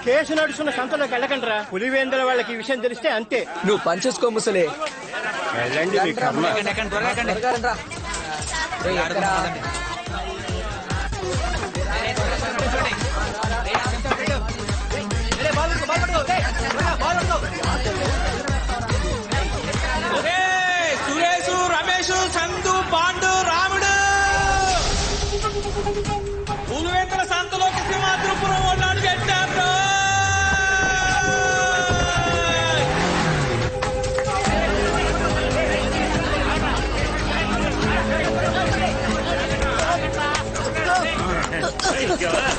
Case నడుస్తున్న సంతలోకి వెళ్ళకండి రా. పులివేంద్ర వాళ్ళకి ఈ విషయం తెలిస్తే అంతే. నువ్వు పనిచేసుకో ముసలే. వెళ్ళండి మీ కర్మ. సురేష్, రమేష్, చందు, పాండు, రాముడు పులివేంద్ర సంతలోకి సింహాద్రిపురం వాళ్ళు అడుగెట్టారు.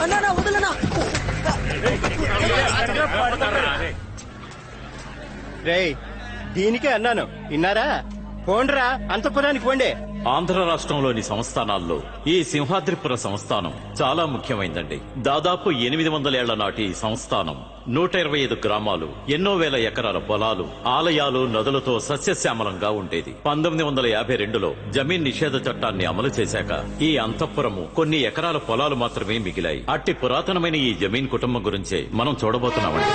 అన్నా వదలనా. రేయ్, దీనికే అన్నాను, విన్నారా? పోండ్రా, అంతఃపురానికి పోండే. ఆంధ్ర రాష్ట్రంలోని సంస్థానాల్లో ఈ సింహాద్రిపుర సంస్థానం చాలా ముఖ్యమైందండి. దాదాపు 800 ఏళ్ల నాటి ఈ సంస్థానం 125 గ్రామాలు, ఎన్నో వేల ఎకరాల పొలాలు, ఆలయాలు, నదులతో సస్యశ్యామలంగా ఉండేది. 1952లో జమీన్ నిషేధ చట్టాన్ని అమలు చేశాక ఈ అంతఃపురము కొన్ని ఎకరాల పొలాలు మాత్రమే మిగిలాయి. అట్టి పురాతనమైన ఈ జమీన్ కుటుంబం గురించే మనం చూడబోతున్నామండి.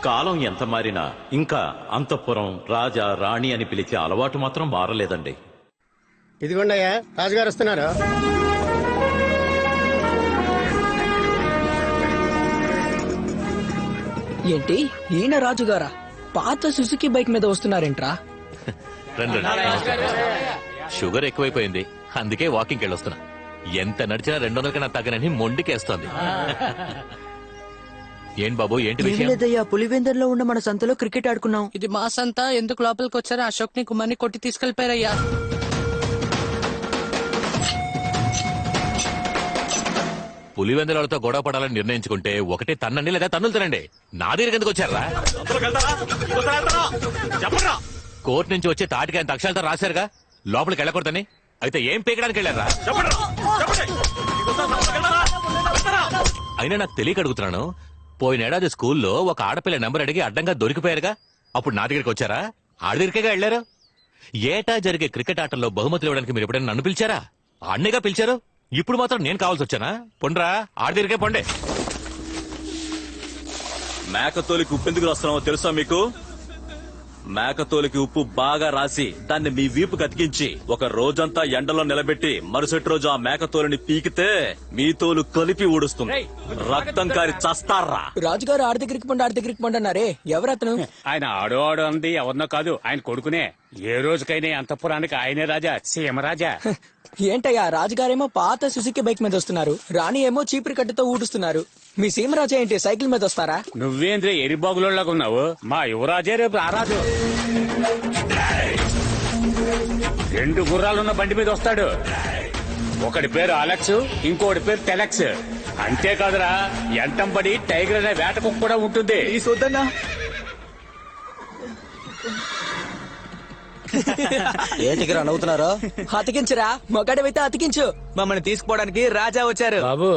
కాలం ఎంత మారినా ఇంకా అంతఃపురం రాజా రాణి అని పిలిచే అలవాటు మాత్రం మారలేదండి. ఇదిగోండయ్యా, రాజుగారు వస్తున్నారు. ఏంటి ఈయన రాజుగారా? పాత సుజుకి బైక్ మీద వస్తున్నారేంట్రా? షుగర్ ఎక్కువైపోయింది, అందుకే వాకింగ్ వెళ్ళొస్తున్నా. ఎంత నడిచినా 200 కన్నా తగ్గనని మొండికేస్తోంది. ఏం బాబు, ఏంటి విషయం? లేదయ్యా, పులివెందర్లో ఉన్న మన సంతలో క్రికెట్ ఆడుకున్నాం. ఇది మా సంత. ఎందుకు లోపలికి వచ్చారా? అశోక్ ని కుమార్ని కొట్టి తీసుకెళ్లిపోయారయ్యా. పులివెందులతో గొడవ పడాలని నిర్ణయించుకుంటే ఒకటే తన్నండి లేదా తన్నులు తినండి. నా దగ్గరికి ఎందుకు వచ్చారా? కోర్టు నుంచి వచ్చే తాటికి ఆయన అక్షరాలతో రాశారుగా లోపలికి వెళ్ళకూడదని. అయితే ఏం పీకడానికి వెళ్ళారా? అయినా నాకు తెలియక అడుగుతున్నాను. పోయినేడాది స్కూల్లో ఒక ఆడపిల్ల నెంబర్ అడిగి అడ్డంగా దొరికిపోయారుగా, అప్పుడు నా దగ్గరికి వచ్చారా? ఆడ దగ్గరికేగా వెళ్లారు. ఏటా జరిగే క్రికెట్ ఆటల్లో బహుమతులు ఇవ్వడానికి మీరు ఎప్పుడైనా నన్ను పిలిచారా? అన్నగా పిలిచారు. ఇప్పుడు మాత్రం నేను కావాల్సి వచ్చానా? పొండ్రా, ఆడ దగ్గరికే పొండే. మేకతోలికి ఉప్పు ఎందుకు రాస్తున్నావో తెలుసా మీకు? మేకతోలికి ఉప్పు బాగా రాసి దాన్ని మీ వీపుకి అతికించి ఒక రోజంతా ఎండలో నిలబెట్టి మరుసటి రోజు ఆ మేకతోలిని పీకితే మీ తోలు కలిపి ఊడుస్తుంది. రక్తం కారి చస్తారా? రాజుగారు ఆడ దగ్గరికి పండు, ఆడ దగ్గరికి పండు అన్నారే, ఎవరతను? ఆయన ఆడు అంది ఎవరినో కాదు, ఆయన కొడుకునే. ఏ రోజుకైనా అంతఃపురానికి ఆయనే రాజా, సీమరాజా. ఏంటయ్యా, రాజుగారేమో పాత సుజుకి బైక్ మీద వస్తున్నారు, రాణి ఏమో చీపురు కట్టతో ఊడుస్తున్నారు. మీ సీమరాజా ఏంటి సైకిల్ మీద వస్తారా? నువ్వేంద్రే ఎరిబాగులోలాగా ఉన్నావు. మా యువరాజే రేపు రారాజు. 2 గుర్రాలున్న బండి మీద వస్తాడు. ఒకటి పేరు అలెక్స్, ఇంకోటి పేరు టెలెక్స్. అంతేకాదురా, ఎంటంపడి టైగర్ అనే వేటకు కూడా ఉంటుంది. ఈ సొద్దన్నా ఏంటికి నవ్వుతున్నారో? అతికించురా, మొగాడివైతే అతికించు. మమ్మల్ని తీసుకుపోవడానికి రాజా వచ్చారు. బాబు,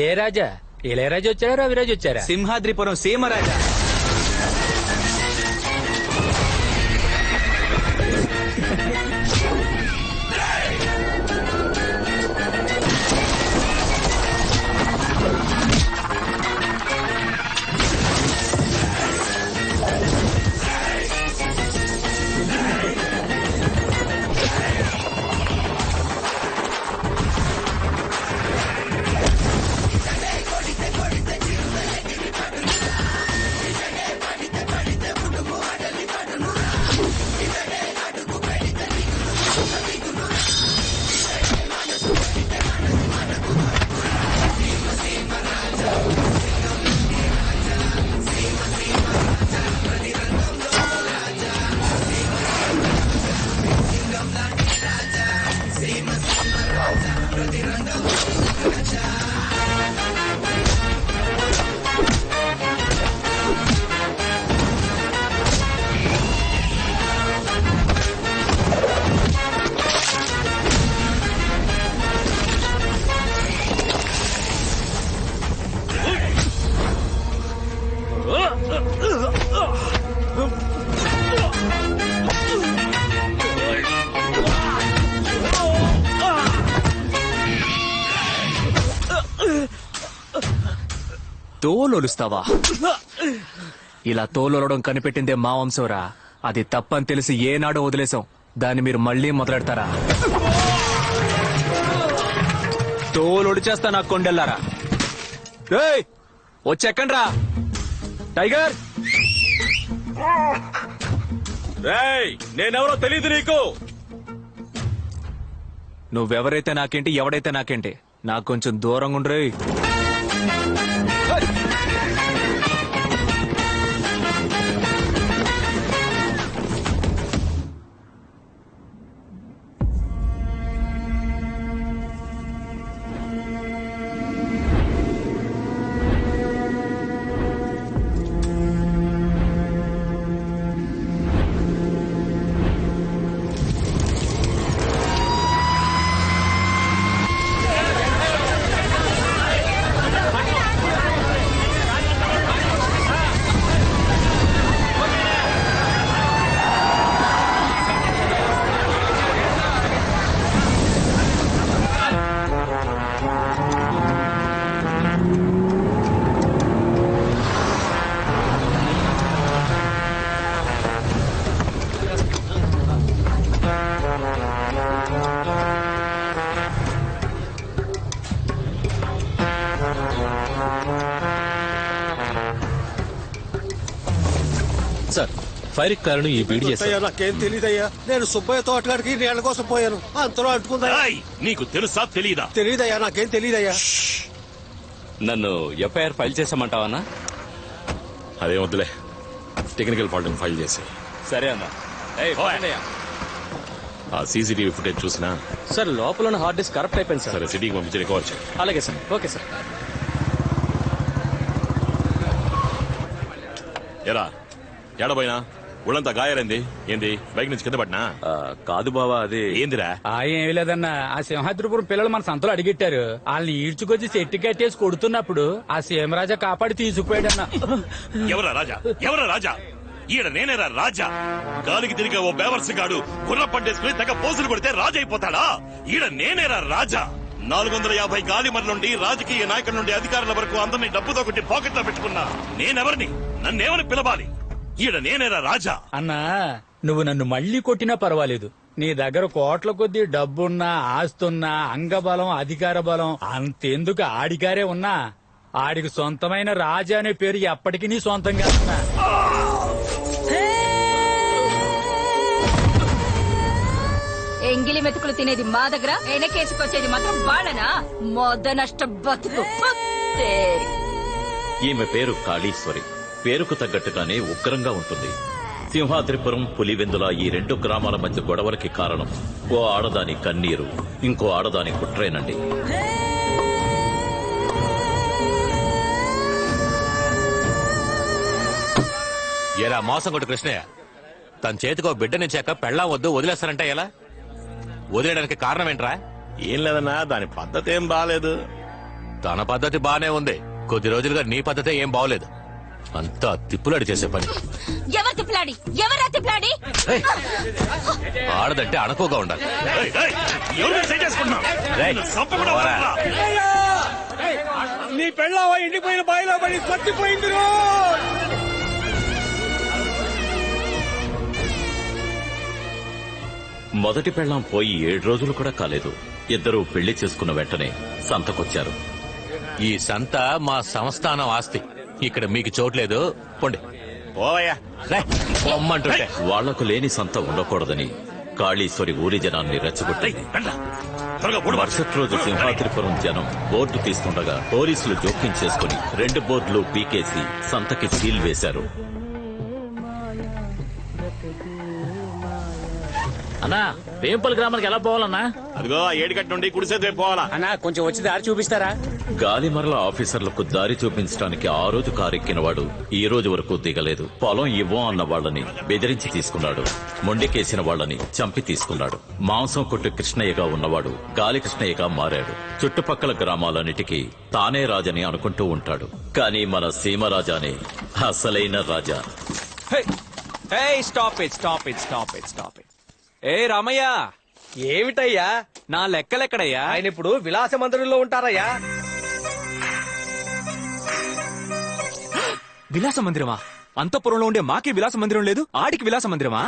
ఏ రాజా? ఇళయరాజు వచ్చారా, రవిరాజు వచ్చారా? సింహాద్రిపురం సీమరాజా. తోలొలుస్తావా? ఇలా తోలొలడం కనిపెట్టిందే మా వంశంరా. అది తప్పని తెలిసి ఏనాడో వదిలేసాం. దాన్ని మీరు మళ్ళీ మొదలెడతారా? తోలొడిచేస్తా నా కొండెల్లారా. వచ్చెక్కండ్రా. టైగర్, రేయ్, నేనెవరో తెలీదు నీకు. నువ్వెవరైతే నాకేంటి, ఎవడైతే నాకేంటి. నాకు కొంచెం దూరంగా ఉండ్రే. సార్, ఫైర్ కారణం ఈ బీడి చేశారు. నాకేం తెలియదయ్యా. నేను సుబ్బయ్య తోటగాడికి నీళ్ల కోసం పోయాను. అంతలో అంటుకుందా. నీకు తెలుసా తెలీదా? తెలియదయ్యా, నాకేం తెలియదయ్యా. నన్ను ఎఫ్ఐఆర్ ఫైల్ చేసామంటావన్నా? అదే వద్దులే, టెక్నికల్ ఫాల్ట్ ఫైల్ చేసి. సరే అన్నా. ఆ సీసీటీవీ ఫుటేజ్ చూసినా? సార్, లోపల హార్డ్ డిస్క్ కరప్ట్ అయిపోయింది సార్. సరే, సిటీకి పంపించి రికవర్ చేయి. అలాగే సార్. Okay sir. ఎరా ఏడబోయినా? ఒళ్ళంతా గాయారైంది ఏంది? బైక్ నుంచి కింద పడినా? కాదు బావా, అది ఏందిరా? ఏమీ లేదన్నా, ఆ సింహాద్రిపురం పిల్లలు మన సంతలో అడిగెట్టారు. వాళ్ళని ఈడ్చుకొచ్చి చెట్టు కట్టేసి కొడుతున్నప్పుడు ఆ సీమరాజా కాపాడి తీసుకుపోయాడన్నా. ఎవరా రాజా? ఎవరా రాజా? ఈడ నేనేరా రాజా? గాలికి తిరిగే ఓ బేవర్స్ గాడు గుర్ర పట్టేసుకుని తెగ పోసులు కొడితే రాజు అయిపోతాడా? ఈడ నేనేరా రాజా? 450 గాలిమర్ల నుండి రాజకీయ నాయకుల నుండి అధికారుల వరకు అందరినీ డబ్బుతో కొట్టి పాకెట్లో పెట్టుకున్నా నేనెవరిని? నన్నేమని పిలవాలి? ఈడ నేనేరా రాజా? అన్నా, నువ్వు నన్ను మళ్ళీ కొట్టినా పర్వాలేదు. నీ దగ్గర కోట్ల కొద్దీ డబ్బున్నా, ఆస్తున్నా, అంగబలం, అధికార బలం అంతెందుకు ఆడిగారే ఉన్నా ఆడికి సొంతమైన రాజా అనే పేరు ఎప్పటికీ నీ సొంతంగా ఉన్నా. ఎంగిలి మెతుకులు తినేది మా దగ్గర, వెనకేసుకొచ్చేది మాత్రం వాళ్ళనా? మొద నష్ట బతుకు. ఈమె పేరు కాళీశ్వరి. పేరుకు తగ్గట్టుగానే ఉగ్రంగా ఉంటుంది. సింహాద్రిపురం, పులివెందుల ఈ 2 గ్రామాల మధ్య గొడవలకి కారణం ఓ ఆడదాని కన్నీరు, ఇంకో ఆడదాని కుట్రేనండి. ఏరా మోసం కొట్టు కృష్ణయ్య, తన చేతికో బిడ్డనిచ్చాక పెళ్ళాం వద్దు వదిలేస్తారంటే ఎలా? వదిలేయడానికి కారణం ఏంట్రా? ఏం లేదన్నా, దాని పద్ధతి ఏం బాలేదు. తన పద్ధతి బానే ఉంది, కొద్ది రోజులుగా నీ పద్ధతే ఏం బాగోలేదు. అంతా తిప్పులాడి చేసే పని. ఎవరు తిప్పలాడి? ఎవరా తిప్పలాడి? ఆడదంటే అణకువగా ఉండాలి. నీ పెళ్ళావా ఎండిపోయిన బాయిలో పడి చచ్చిపోయింది. మొదటి పెళ్ళాం పోయి 7 రోజులు కూడా కాలేదు. ఇద్దరూ పెళ్లి చేసుకున్న వెంటనే సంతకొచ్చారు. ఈ సంత మా సంస్థానం ఆస్తి, ఇక్కడ మీకు చోట్లేదు, పొండి. పొమ్మంటుంటే వాళ్లకు లేని సంత ఉండకూడదని కాళీశ్వరి ఊరి జనాన్ని రెచ్చగొట్టింది. మరుసటి రోజు సింహాద్రిపురం జనం బోర్డు తీస్తుండగా పోలీసులు జోక్యం చేసుకుని 2 బోర్డులు పీకేసి సంతకి సీల్ వేశారు. అన్నా, వేంపల్లి గ్రామానికి ఎలా పోవాలన్నా? అదిగో ఏడిగట్టు నుండి కుడిసేదే పోవాలా అన్నా, కొంచెం వచ్చి దారి చూపిస్తారా? గాలిమరల ఆఫీసర్లకు దారి చూపించడానికి ఆ రోజు కారెక్కినవాడు ఈ రోజు వరకు దిగలేదు. పొలం ఇవ్వం అన్న వాళ్ళని బెదిరించి తీసుకున్నాడు. మొండికేసిన వాళ్ళని చంపి తీసుకున్నాడు. మాంసం కొట్టు కృష్ణయ్యగా ఉన్నవాడు గాలి కృష్ణయ్యగా మారాడు. చుట్టుపక్కల గ్రామాలన్నిటికీ తానే రాజని అనుకుంటూ ఉంటాడు. కానీ మన సీమరాజానే అసలైన రాజా. Stop it. ఏ రామయ్య, ఏమిటయ్యా? నా లెక్కలెక్కడయ్యా? ఆయన ఇప్పుడు విలాస మందిరంలో ఉంటారయ్యా. విలాస మందిరమా? అంతఃపురంలో ఉండే మాకే విలాస మందిరం లేదు, ఆడికి విలాస మందిరమా?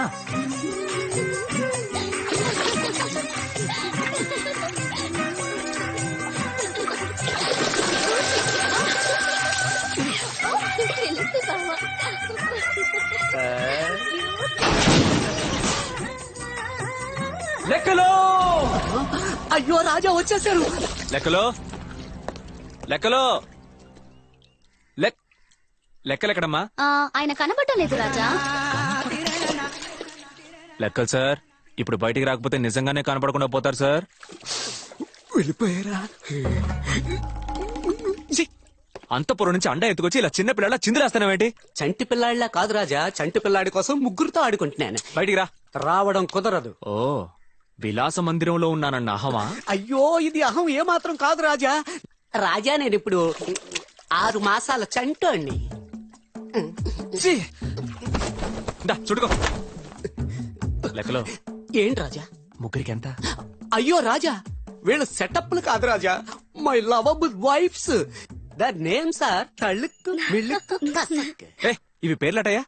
లెక్కలో అయ్యో రాజా వచ్చేసారు. లెక్కలో లెక్కలో లెక్కలెక్కడమ్మా? ఆయన కనబడలేదు రాజా. లెక్కలు సార్, ఇప్పుడు బయటికి రాకపోతే నిజంగానే కనపడకుండా పోతారు సార్. వెళ్ళిపోయారా? అంతపురం నుంచి అండా ఎత్తుకొచ్చి ఇలా చిన్న పిల్లల చిందులేస్తానేంటి? చంటి పిల్లాడిలా కాదు రాజా, చంటి పిల్లాడి కోసం ముగ్గురుతో ఆడుకుంటున్నాను. బయటికి రా. రావడం కుదరదు. ఓ, విలాస మందిరంలో ఉన్నానన్న అహమా? అయ్యో ఇది అహం ఏమాత్రం కాదు రాజా. రాజా నేను ఇప్పుడు 6 మాసాల చంటోణ్ణి. చుడుకో. లెక్కలో ఏంటి రాజా? ముగ్గురికి ఎంత? అయ్యో రాజా, వీళ్ళు సెటప్లు కాదు రాజా, my lovable wifes. The names are తళుక్కు మిళుక్కు కసక్. ఇవి పేర్లటయ్యా?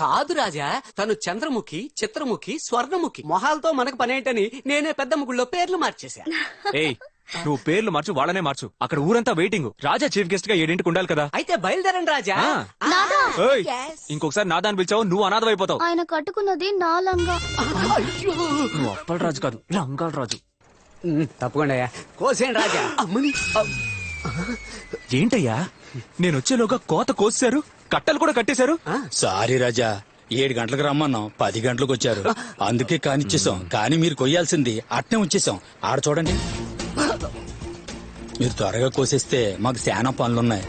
కాదు రాజా, తను చంద్రముఖి, చిత్రముఖి, స్వర్ణముఖి. మొహాలతో మనకు పనేంటని నేనే పెద్ద ముగ్గుల్లో పేర్లు మార్చేశా. ఏయ్, నువ్వు పేర్లు మార్చు, వాళ్ళనే మార్చు. అక్కడ ఊరంతా వెయిటింగ్. రాజా చీఫ్ గెస్ట్ గా 7 ఉండాలి కదా. అయితే బయలుదేరండి రాజా. ఏయ్, ఇంకొకసారి నాదాన్ని పిలిచావు నువ్వు అనాథమైపోతావు. ఆయన కట్టుకున్నది నా లంగా. నువ్వు అప్పల రాజు కాదు, లంగాల రాజు. తప్పకుండా కోసేయండి రాజా. అమ్మని ఏంటయ్యా, నేను వచ్చేలోగా కోత కోసారు, కట్టలు కూడా కట్టేశారు. సారీ రాజా, 7 గంటలకు రమ్మన్నాం, 10 గంటలకు వచ్చారు. అందుకే కానిచ్చేసాం. కానీ మీరు కొయ్యాల్సింది అట్నే వచ్చేసాం. ఆడ చూడండి, మీరు త్వరగా కోసేస్తే మాకు చాలా పనులున్నాయి.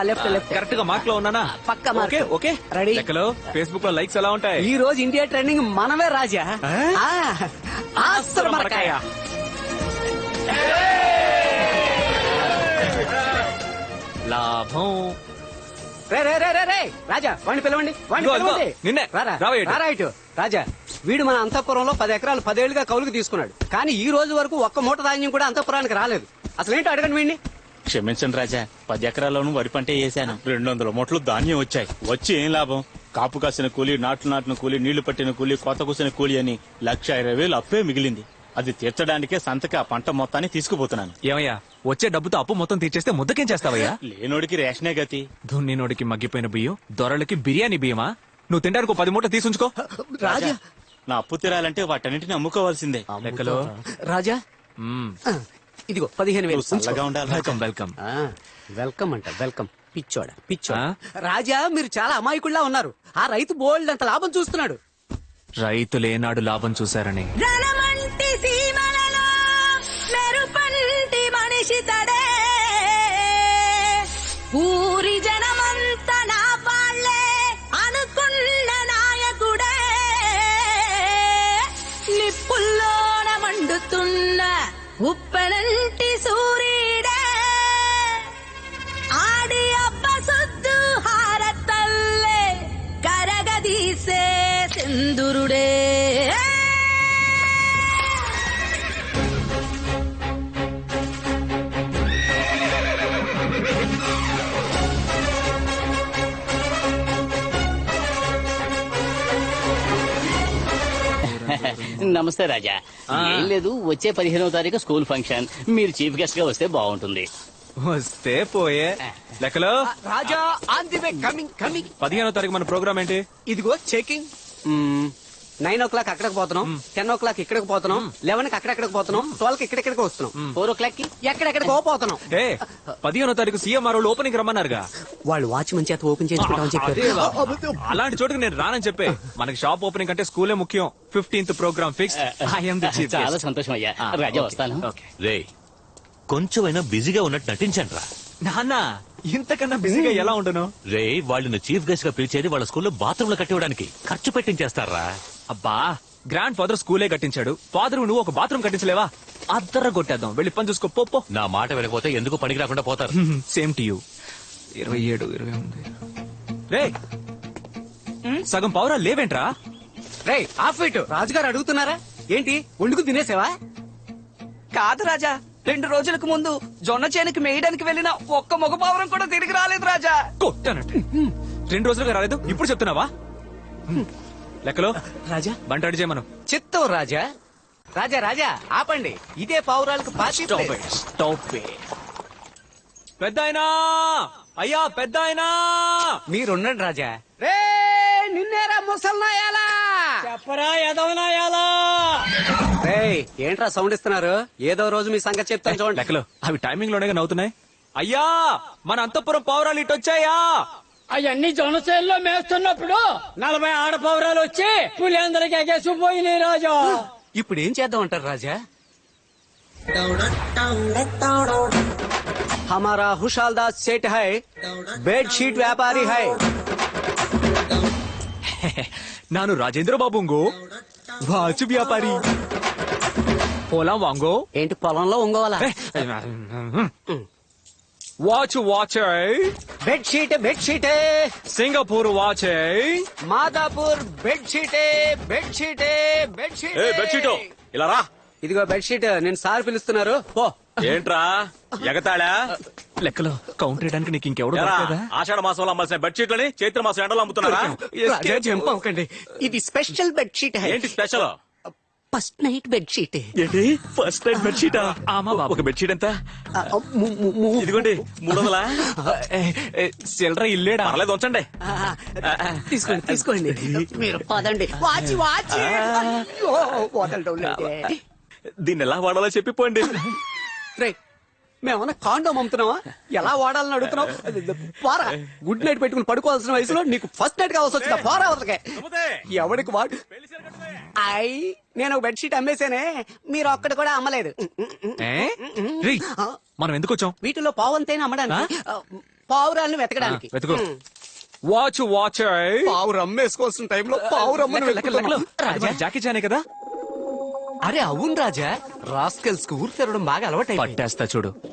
లెఫ్ట్ లెఫ్ట్ కరెక్ట్ గా మార్క్ లో ఉన్నానా? పక్క మార్క్. Okay okay, ready. లెక్కలో ఫేస్బుక్ లో లైక్స్ ఎలా ఉంటాయి? ఈ రోజు ఇండియా ట్రెండింగ్ మనమే రాజా. ఆస్త్ర మరకాయ. లాభం. రే రే రే రే రే రాజా, వాడిని పిలవండి, వాడిని ఇదిగో, పిలవండి. ఇదిగో, నిన్నే. రారా, రావా ఇటు. రారా ఇటు. రాజా, వీడు మన అంతఃపురంలో 10 ఎకరాలు 10 ఏళ్లుగా కౌలుకు తీసుకున్నాడు. కానీ ఈ రోజు వరకు ఒక్క మూట ధాన్యం కూడా అంతఃపురానికి రాలేదు. అసలేంటో అడగండి వీడిని. క్షమించండి రాజా, 10 ఎకరాల్లోనూ వరి పంటే వేశాను. 200 మూటలు ధాన్యం వచ్చాయి. వచ్చి ఏం లాభం? కాపు కాసిన కూలి, నాట్లు నాటిన కూలి, నీళ్లు పట్టిన కూలి, కోత కూసిన కూలి అని 1,20,000 అప్పే మిగిలింది. అది తీర్చడానికే సంతకి ఆ పంట మొత్తాన్ని తీసుకుపోతున్నాను. ఏమయ్యా, వచ్చే డబ్బుతో అప్పు మొత్తం తీర్చేస్తే ముద్దకేం చేస్తావయ్యా? లేనోడికి రేషనే గతి. దున్నినోడికి మగ్గిపోయిన బియ్యం, దొరలకి బిర్యానీ బియ్యమా? నువ్వు తినడానికి 10 మూట తీసుంచుకో. రాజా, నా అప్పు తీరాలంటే వాటన్నిటిని అమ్ముకోవాల్సిందే. లెక్కలో రాజా ఇదిగో 15,000. చల్లగా ఉండాలి. Welcome welcome. వెల్కమ్ అంట, వెల్కమ్. పిచ్చోడా పిచ్చోడా. రాజా, మీరు చాలా అమాయకుల్లా ఉన్నారు. ఆ రైతు బోల్డ్ అంత లాభం చూస్తున్నాడు. రైతులేనాడు లాభం చూశారని. రణమంటి సీమలలో మెరుపంటి మనిషి తడే, ఊరి జనమంత నా పాళ్లే అనుకున్న నాయకుడే, నిప్పుల్లోన మండుతున్న ఉప్పెనంటి సూర్యుడే, ఆడి అబ్బ సుద్దు హారతల్లే కరగదీసే సింధురుడే. నమస్తే రాజా. ఏం లేదు, వచ్చే 15వ తారీఖు స్కూల్ ఫంక్షన్. మీరు చీఫ్ గెస్ట్ గా వస్తే బాగుంటుంది. వస్తే పోయే. లెక్కలో రాజా, on the way, coming coming. 15వ తారీఖు మన ప్రోగ్రామ్ ఏంటి? ఇదిగో చెకింగ్. 9 o'clock అక్కడికి పోతున్నాం, 10 o'clock ఇక్కడికి పోతున్నాం, 11కి అక్కడెక్కడికి పోతున్నాం, 12కి ఇక్కడెక్కడికి వస్తున్నాం, 4 o'clock కి ఎక్కడెక్కడికో పోతున్నాం. 15వ తారీఖు సీఎంఆర్ వాళ్ళు ఓపెనింగ్ రమ్మన్నారుగా. వాళ్ళు వాచ్మెన్ చేత ఓపెన్ చేసుకుంటామని చెప్పారు. అలాంటి చోటుకి నేను రానని చెప్పే. మనకి షాప్ ఓపెనింగ్ అంటే స్కూలే ముఖ్యం. 15th programme fix. చాలా సంతోషం అయ్యా. రాజా వస్తాను. రే, కొంచెమైనా బిజీగా ఉన్నట్టు నటించండి రా. నాన్న, ఇంతకన్నా బిజీగా ఎలా ఉండను? రే, వాళ్ళని చీఫ్ గెస్ట్ గా పిలిచేది వాళ్ళ స్కూల్లో బాత్రూమ్ లో కట్టివ్వడానికి. ఖర్చు పెట్టించేస్తారా? అబ్బా, గ్రాండ్ ఫాదర్ స్కూలే కట్టించాడు. ఫాదర్ నువ్వు ఒక బాత్రూమ్ కట్టించలేవా? అద్దర కొట్టేద్దాం. వెళ్ళి పని చూసుకో. పో. నా మాట వినకపోతే ఎందుకు పనికి రాకుండా పోతారు. Same to you. 27, 28. రే సగం పావురా లేవేంట్రా? రేయ్ ఆఫ్ ఇట్. రాజుగారు అడుగుతున్నారా ఏంటి? వండుకు తినేసావా? కాదు రాజా, 2 రోజులకు ముందు జొన్న చేనుకి మేయడానికి వెళ్ళిన ఒక్క మగ పావురం కూడా తిరిగి రాలేదు రాజా. కొట్టానంటే 2 రోజులుగా రాలేదు, ఇప్పుడు చెప్తున్నావా? లెక్కలో రాజా బంట రెడీ చేయమను. చిత్తం రాజా. రాజా రాజా ఆపండి. ఇదే పావురాలకు పాతి పెద్దాయనా, అయ్యా పెద్దాయనా, మీరుండండి రాజా. రే నిన్నేరా ముసల్నాయాలా చెప్పరా ఎదవనాయాలా. రేయ్ ఏంట్రా సౌండ్ ఇస్తున్నారు? ఏదో రోజు మీ సంగతి చెప్తాను చూడండి. లెక్కలో అవి టైమింగ్ లోనే నవ్వుతున్నాయి. అయ్యా మన అంతఃపురం పావురాలు ఇటు వచ్చాయా? అవన్నీ జొన్నసేల్లో మేస్తున్నప్పుడు 40 ఆడపౌరాలు వచ్చి పులిందరికి ఎగేసిపోయినాయి రాజా. ఇప్పుడు ఏం చేద్దాం అంటారు రాజా? हमारा हुशालदास सेठ है, बेडशीट व्यापारी है. ನಾನು ರಾಜೇಂದ್ರ ಬಾಬುಂಗೋ వాచ్ వ్యాపారి. పొలం వాంగో. ఏంటి పొలంలో ఒంగోవాలా? Watch bedsheet bedsheet Singapore watch Madhapur bedsheet bedsheet bedsheet. Bedsheet ఇలా రా. ఇదిగో బెడ్షీట్. నేను సార్ పిలుస్తున్నారు. పో. ఏంట్రా ఎగతాళా? లెక్కలో కౌంటర్ వేయడానికి నీకు ఇంకెవడు ఎరా, దొరకలేదా? ఆషాఢ మాసంలో అమ్మాల్సిన బెడ్షీట్లని చైత్ర మాసం ఎండలో అమ్ముతున్నారా? రాజా జంప్ అవ్వకండి. ఇది స్పెషల్ బెడ్షీట్. ఏంటి స్పెషల్? First night bedsheet. ఏంటి ఫస్ట్ నైట్ బెడ్షీటా? ఆమా బాబు. ఒక బెడ్షీట్ ఎంత? ఇదిగోండి 300. చిల్లర ఇల్లేడా? పర్లేదు ఉంచండి. తీసుకోండి తీసుకోండి. మీరు పదండి. వాచి వాచి. వదలడం లేదే. దీన్ని ఎలా వాడాలో చెప్పిపోండి. రే మేమన్నా కాండోమ్ అమ్ముతున్నావా? ఎలా వాడాలని అడుగుతున్నావు? పోరా. గుడ్ నైట్ పెట్టుకుని పడుకోవాల్సిన వయసులో నీకు ఫస్ట్ నైట్ కావాల్సి వచ్చిందా? పోరా వదలకే. ఎవరికి వాడు? నేను ఒక బెడ్షీట్ అమ్మేశానే, మీరు ఒక్కటి కూడా అమ్మలేదు. రేయ్, మనం ఎందుకు వచ్చాం? వీటిలో పావంతైనా అమ్మడానికి, పావురాలను వెతకడానికి. వెతుకో. వాచ్ పావురు అమ్మేసుకోవాల్సిన టైంలో పావురమ్మను జాకీ చానే కదా? అరే అవును రాజా. రాస్కెల్స్ కు ఊరు తిరగడం బాగా అలవాటు. పట్టేస్తా చూడు.